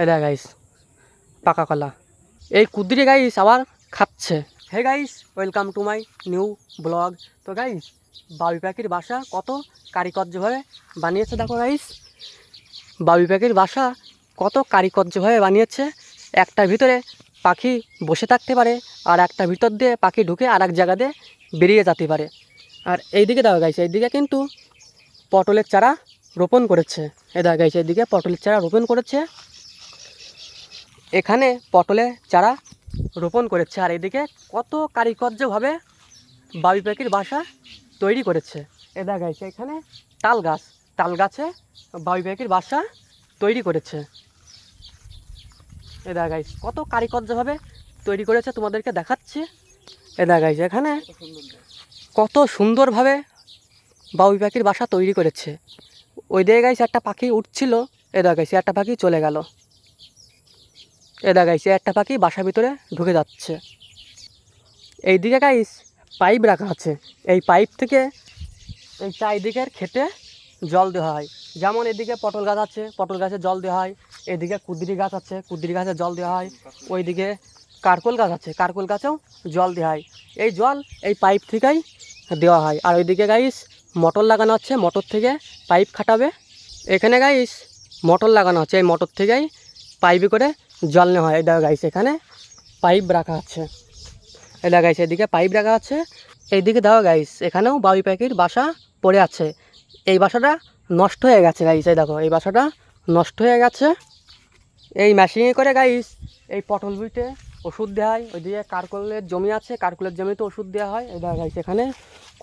এটা গাইস পাকা কলা। এই কুদ্রি গাইস আবার খাচ্ছে। Hey guys, welcome to my new blog. তো গাইস, বাবুই পাখির বাসা কত কারিকর্যভাবে বানিয়েছে দেখো গাইস। বাবুই পাখির বাসা কত কারিকর্যভাবে বানিয়েছে। একটার ভিতরে পাখি বসে থাকতে পারে, আর একটা ভিতর দিয়ে পাখি ঢুকে আর এক জায়গা দিয়ে বেরিয়ে যেতে পারে। আর এইদিকে দেখো গাইস, এইদিকে কিন্তু পটলের চারা রোপণ করেছে। এ দেখো গাইস, এইদিকে পটলের চারা রোপণ করেছে। এখানে পটলের চারা রোপণ করেছে, আর এদিকে কত কারিকর্যভাবে বাবুই পাখির বাসা তৈরি করেছে। এ দেখা গেছে এখানে তাল গাছে বাবুই পাখির বাসা তৈরি করেছে। এ দেখা গেছে কত কারিকর্যভাবে তৈরি করেছে, তোমাদেরকে দেখাচ্ছি। এ দেখা গেছে এখানে কত সুন্দরভাবে বাবুই পাখির বাসা তৈরি করেছে। ওই দিকে গাইছে একটা পাখি উঠছিল, এ দেখা গেছে একটা পাখি চলে গেল। এ দেখা গেছে একটা পাখি বাসার ভিতরে ঢুকে যাচ্ছে। এইদিকে গাইস পাইপ রাখা আছে, এই পাইপ থেকে এই চারিদিকের খেতে জল দেওয়া হয়। যেমন এদিকে পটল গাছ আছে, পটল গাছে জল দেওয়া হয়। এদিকে কুঁদরি গাছ আছে, কুঁদরি গাছে জল দেওয়া হয়। ওইদিকে কারকোল গাছ আছে, কারকোল গাছেও জল দেওয়া হয়। এই জল এই পাইপ থেকেই দেওয়া হয়। আর ওইদিকে গাইস মোটর লাগানো আছে, মোটর থেকে পাইপ খাটাবে। এখানে গাইস মোটর লাগানো আছে, এই মোটর থেকেই পাইপে করে জল নেওয়া হয়। এই দেখো গাইস এখানে পাইপ রাখা আছে। এই দেখো গাইস এদিকে পাইপ রাখা আছে। এইদিকে দেখো গাইস এখানেও বাবুই পাখির বাসা পড়ে আছে। এই বাসাটা নষ্ট হয়ে গেছে গাইস, এই দেখো এই বাসাটা নষ্ট হয়ে গেছে। এই মেশিনে করে গাইস এই পটল বুইতে ওষুধ দেওয়া হয়। ওইদিকে কারকোলের জমি আছে, কারকোলের জমিতে ওষুধ দেওয়া হয়। এই দেখো গাইস এখানে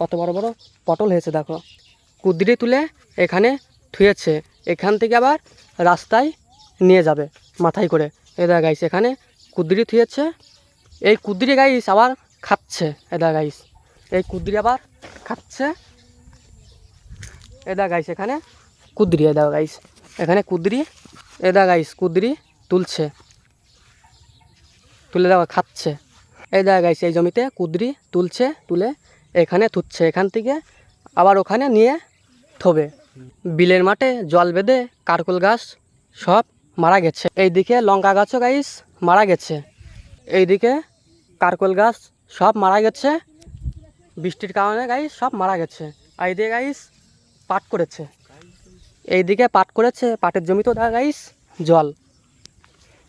কত বড় বড় পটল হয়েছে দেখো। কুদরি তুলে এখানে থুয়েছে, এখান থেকে আবার রাস্তায় নিয়ে যাবে মাথায় করে। এই দেখো গাইস এখানে কুদরি থুয়েছে। এই কুদরি গাইস আবার খাচ্ছে। এই দেখো গাইস এই কুদরি আবার খাচ্ছে। এদা গাইস এখানে কুদরি, এদা গাইস এখানে কুদরি, এদা গাইস কুদরি তুলছে, তুলে দেওয়া খাচ্ছে। এই দেখা গাইস এই জমিতে কুদরি তুলছে, তুলে এখানে থুচ্ছে, এখান থেকে আবার ওখানে নিয়ে থবে। বিলের মাঠে জল বেঁধে কারকোল গাছ সব মারা গেছে। এইদিকে লঙ্কা গাছও গাইস মারা গেছে। এইদিকে কারকোল গাছ সব মারা গেছে, বৃষ্টির কারণে গাইস সব মারা গেছে। আর এইদিকে গাইস পাট করেছে, এইদিকে পাট করেছে, পাটের জমিতেও দেখা গাইস জল,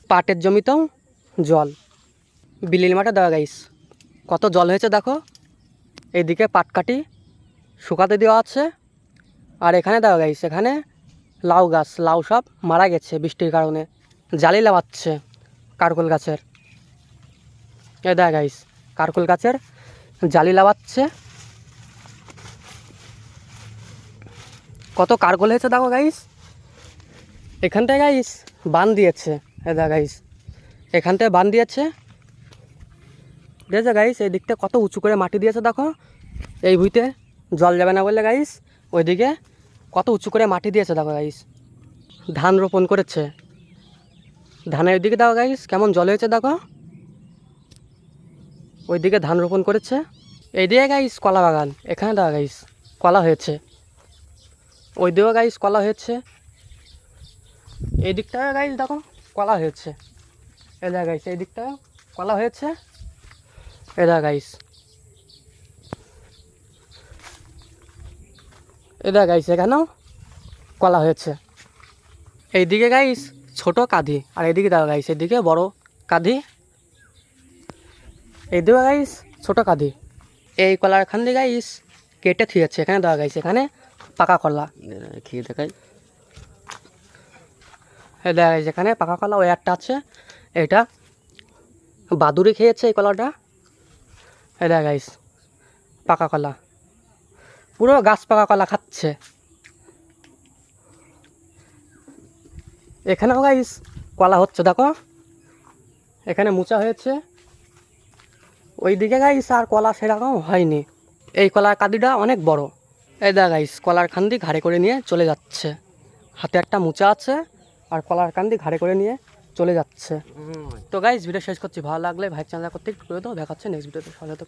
পাটের জমিতেও জল। বিলির মাঠে দেখা গাইস কত জল হয়েছে দেখো। এইদিকে পাট কাটি শুকাতে দেওয়া আছে। আর এখানে দেখা গাইস এখানে লাউ গাছ, লাউ সব মারা গেছে বৃষ্টির কারণে, জালি লাগাচ্ছে কারকোল গাছের। এ দেখা গাইস কারকোল গাছের জালি লাগাচ্ছে। কত কারকোল হয়েছে দেখো গাইস। এখানটায় গাইস বান দিয়েছে, এ দেখা গাইস এখান থেকে বান দিয়েছে, দেখেছো গাইস এই দিকটা কত উঁচু করে মাটি দিয়েছে দেখো। এই ভুঁইতে জল যাবে না বললে গাইস ওইদিকে কত উঁচু করে মাটি দিয়েছে দেখো গাইস। ধান রোপণ করেছে, ধানের দিকে দেখো গাইস কেমন জল হয়েছে দেখো। ওইদিকে ধান রোপণ করেছে। এইদিকে গাইস কলা বাগান, এখানে দেখো গাইস কলা হয়েছে, ওই দিকেও গাইস কলা হয়েছে। এই দিকটায় গাইস দেখো কলা হয়েছে, এ দেখা গাইস এই দিকটায় কলা হয়েছে। এ দেখা গাইস, এ দেখা গাইস এখানেও কলা হয়েছে। এইদিকে গাইস ছোট কাঁধি, আর এইদিকে দেখা গাইস এদিকে বড় কাঁধি, এইদিকে গাইস ছোট কাঁধি। এই কলার খান দিয়ে গাইস কেটে থুয়েছে, এখানে দেখা গাইস এখানে পাকা কলা খেয়ে দেখাই। এই দেখা গাইস এখানে পাকা কলা, ওই একটা আছে, এটা বাদুড়ি খেয়েছে এই কলাটা। এই দেখা গাইস পাকা কলা, পুরো গাছ পাকা কলা খাচ্ছে। এখানেও গাইস কলা হচ্ছে দেখো, এখানে মোচা হয়েছে। ওই দিকে গাইস আর কলা সেরকম হয়নি, এই কলার কাঁদিটা অনেক বড়। এই দেখা গাইস কলার কান্দি ঘাড়ে করে নিয়ে চলে যাচ্ছে, হাতে একটা মোচা আছে আর কলার কান্দি ঘাড়ে করে নিয়ে চলে যাচ্ছে। তো গাইস ভিডিও শেষ করছি, ভালো লাগলে ভাই চ্যানেল করতে করে দাও, দেখাচ্ছে নেক্সট ভিডিওতে। সাথে